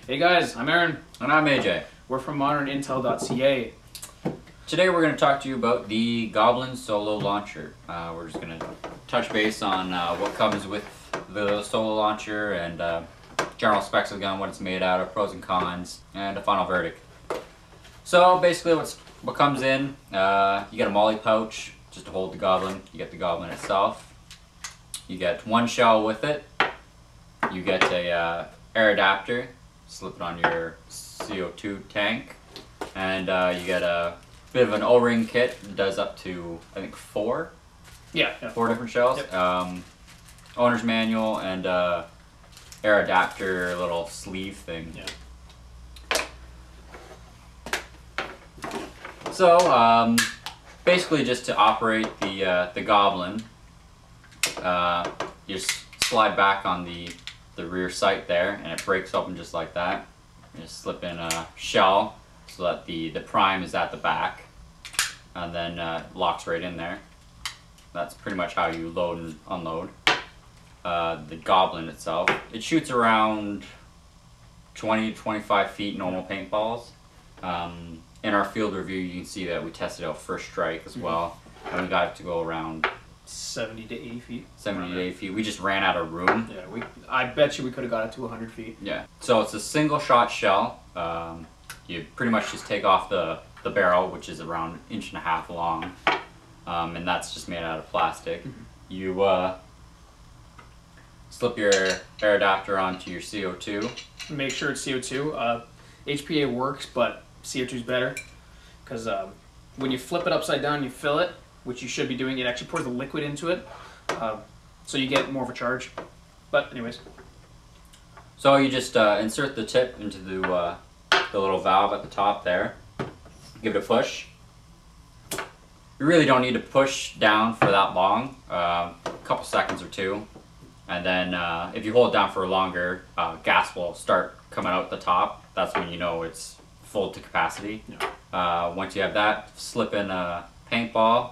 Hey guys, I'm Aaron. And I'm AJ. We're from modernintel.ca. Today we're going to talk to you about the Goblin solo launcher. We're just going to touch base on what comes with the solo launcher and general specs of the gun, what it's made out of, pros and cons, and a final verdict. So basically what comes in, you get a molly pouch just to hold the Goblin. You get the Goblin itself. You get one shell with it. You get a air adapter, slip it on your CO2 tank, and you get a bit of an O-ring kit. It does up to, I think, four different shells. Yep. Owner's manual and air adapter little sleeve thing. Yeah. So basically, just to operate the Goblin, you just slide back on the rear sight there, and it breaks open just like that. You just slip in a shell so that the prime is at the back, and then locks right in there. That's pretty much how you load and unload the Goblin itself. It shoots around 20 to 25 feet normal paintballs. In our field review, you can see that we tested out first strike as well, and we got it to go around 70 to 80 feet. 70 to 80 feet. We just ran out of room. Yeah, I bet you we could have got it to 100 feet. Yeah. So it's a single shot shell. You pretty much just take off the barrel, which is around 1.5 inches long, and that's just made out of plastic. You slip your air adapter onto your CO2. Make sure it's CO2. HPA works, but CO2 is better, because when you flip it upside down, you fill it, which you should be doing. It actually pours the liquid into it, so you get more of a charge. But anyways. So you just insert the tip into the little valve at the top there. Give it a push. You really don't need to push down for that long, a couple seconds or two. And then if you hold it down for longer, gas will start coming out the top. That's when you know it's full to capacity. Yeah. Once you have that, slip in a paintball,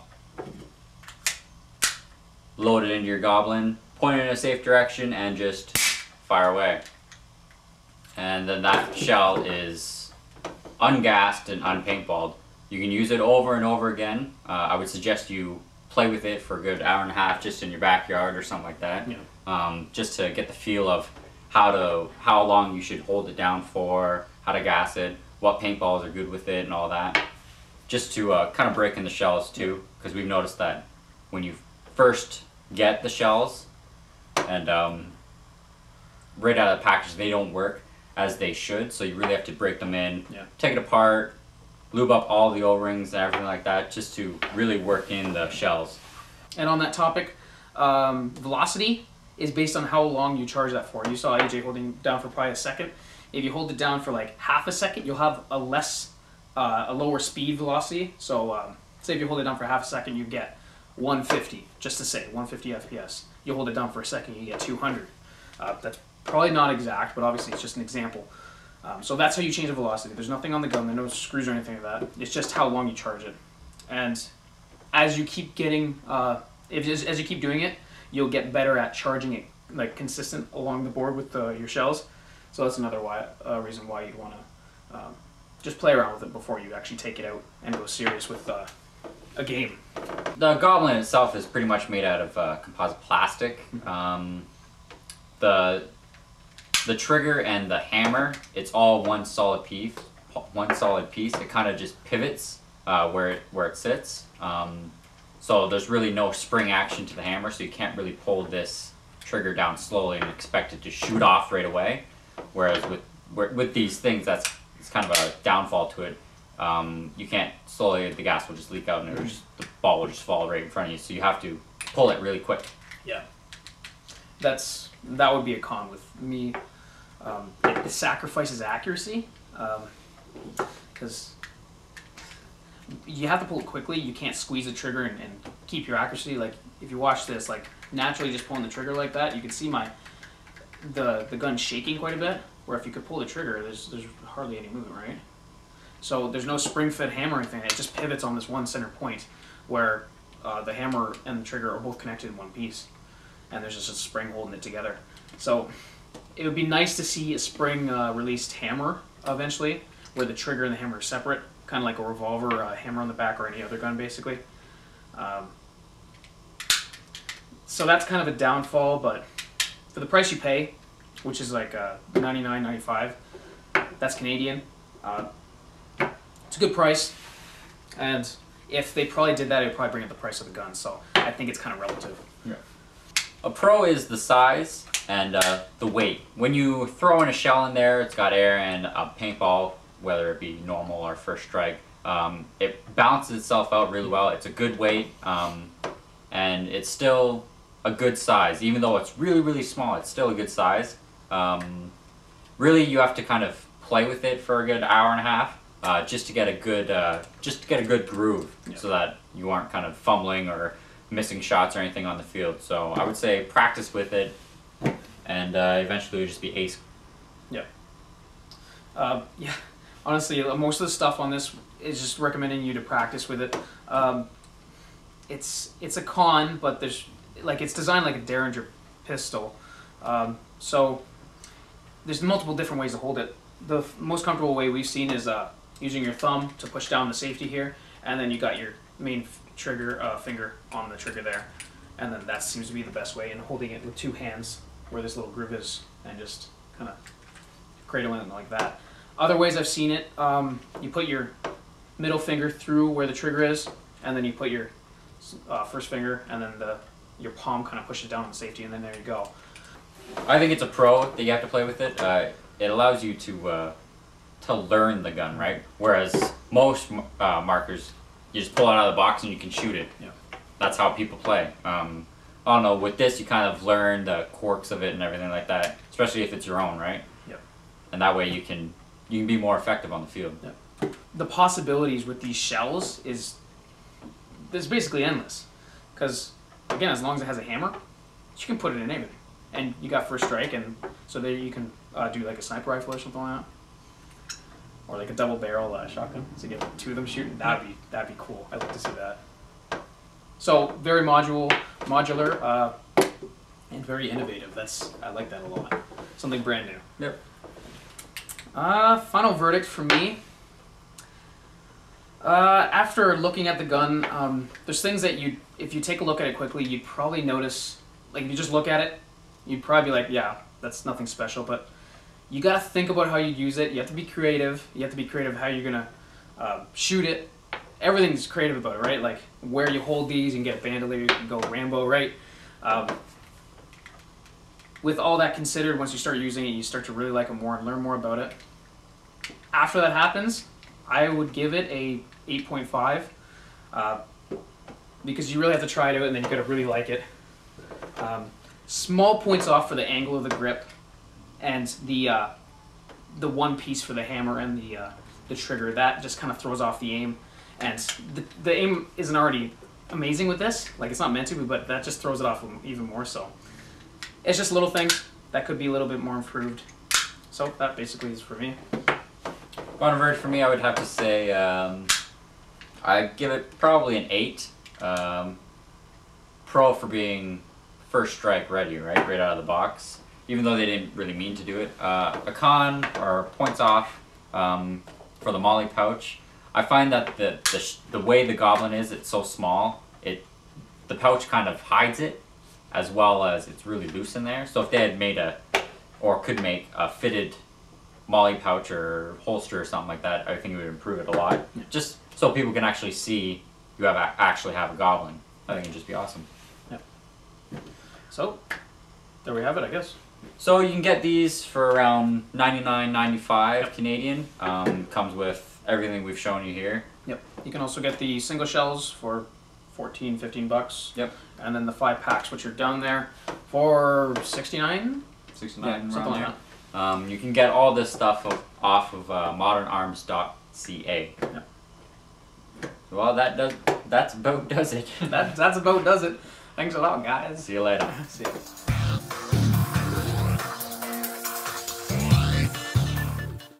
load it into your Goblin, point it in a safe direction, and just fire away. And then that shell is ungassed and unpaintballed. You can use it over and over again. I would suggest you play with it for a good 1.5 hours just in your backyard or something like that. Yeah. Just to get the feel of how long you should hold it down for, how to gas it, what paintballs are good with it, and all that. Just to kind of break in the shells too, because we've noticed that when you first get the shells and right out of the package, they don't work as they should, so you really have to break them in, take it apart, lube up all the O-rings and everything like that, just to really work in the shells. And on that topic, velocity is based on how long you charge that for. You saw AJ holding down for probably a second. If you hold it down for like half a second, you'll have a lower speed velocity. So say if you hold it down for half a second, you get 150, just to say 150 FPS. You hold it down for a second, you get 200. That's probably not exact, but obviously it's just an example. So that's how you change the velocity. There's nothing on the gun, there's no screws or anything like that. It's just how long you charge it. And as you keep getting, as you keep doing it, you'll get better at charging it like consistent along the board with your shells. So that's another reason why you'd want to just play around with it before you actually take it out and go serious with a game. The Goblin itself is pretty much made out of composite plastic. The trigger and the hammer, it's all one solid piece. It kind of just pivots where it sits. So there's really no spring action to the hammer, so you can't really pull this trigger down slowly and expect it to shoot off right away. Whereas with these things, it's kind of a downfall to it. You can't slowly, the gas will just leak out and the ball will just fall right in front of you. So you have to pull it really quick. Yeah, that would be a con with me. It sacrifices accuracy because you have to pull it quickly. You can't squeeze the trigger and keep your accuracy. Like if you watch this, like naturally just pulling the trigger like that, you can see the gun shaking quite a bit. Where if you could pull the trigger, there's hardly any movement, right? So there's no spring-fed hammer or anything. It just pivots on this one center point where the hammer and the trigger are both connected in one piece, and there's just a spring holding it together. So it would be nice to see a spring released hammer eventually, where the trigger and the hammer are separate, kind of like a revolver hammer on the back or any other gun, basically. So that's kind of a downfall, but for the price you pay, which is like $99.95, that's Canadian. It's a good price, and if they probably did that, it would probably bring up the price of the gun. So I think it's kind of relative. Yeah. A pro is the size and the weight. When you throw in a shell in there, it's got air, and a paintball, whether it be normal or first strike, it balances itself out really well. It's a good weight, and it's still a good size. Even though it's really, really small, it's still a good size. Really, you have to kind of play with it for a good hour and a half, just to get a good groove, yeah, so that you aren't kind of fumbling or missing shots or anything on the field. So I would say practice with it, and eventually it'll just be ace. Yeah. Yeah. Honestly, most of the stuff on this is just recommending you to practice with it. It's a con, but it's designed like a Derringer pistol, so there's multiple different ways to hold it. The most comfortable way we've seen is using your thumb to push down the safety here, and then you got your main trigger finger on the trigger there, and then that seems to be the best way, and holding it with two hands where this little groove is, and just kind of cradling it like that. Other ways I've seen it, you put your middle finger through where the trigger is, and then you put your first finger, and then your palm kind of pushes down on the safety, and then there you go. I think it's a pro that you have to play with it. It allows you to learn the gun, right? Whereas most markers, you just pull it out of the box and you can shoot it. Yeah. That's how people play. I don't know, with this you kind of learn the quirks of it and everything like that, especially if it's your own, right? Yep. And that way you can be more effective on the field. Yep. The possibilities with these shells is basically endless. Because, again, as long as it has a hammer, you can put it in anything. And you got first strike, and so there you can do like a sniper rifle or something like that. Or like a double barrel shotgun, so you get two of them shooting. That'd be cool. I'd like to see that. So very modular, and very innovative. I like that a lot. Something brand new. Yep. Final verdict for me. After looking at the gun, there's things that if you take a look at it quickly, you'd probably notice. Like if you just look at it, you'd probably be like, yeah, that's nothing special. But you gotta think about how you use it. You have to be creative. You have to be creative how you're gonna shoot it. Everything's creative about it, right? Like where you hold these, you can get a bandolier, you can go Rambo, right? With all that considered, once you start using it, you start to really like it more and learn more about it. After that happens, I would give it a 8.5 because you really have to try it out, and then you gotta really like it. Small points off for the angle of the grip and the one piece for the hammer and the trigger. That just kind of throws off the aim, and the aim isn't already amazing with this. Like it's not meant to be, but that just throws it off even more so. It's just little things that could be a little bit more improved. So that basically is for me. Final verdict for me, I would have to say I'd give it probably an 8. Pro for being first strike ready, right out of the box, even though they didn't really mean to do it. A con, or points off, for the molly pouch. I find that the way the Goblin is, it's so small, the pouch kind of hides it, as well as it's really loose in there. So if they had made could make a fitted molly pouch or holster or something like that, I think it would improve it a lot. Just so people can actually see you actually have a Goblin. I think it'd just be awesome. Yep. So, there we have it, I guess. So you can get these for around $99.95 Canadian. Comes with everything we've shown you here. Yep. You can also get the single shells for $14-15. Yep. And then the 5 packs, which are down there, for $69. 69, something like that. You can get all this stuff off of modernarms.ca. Yep. Well, that's about does it. That's about does it. Thanks a lot, guys. See you later. See ya.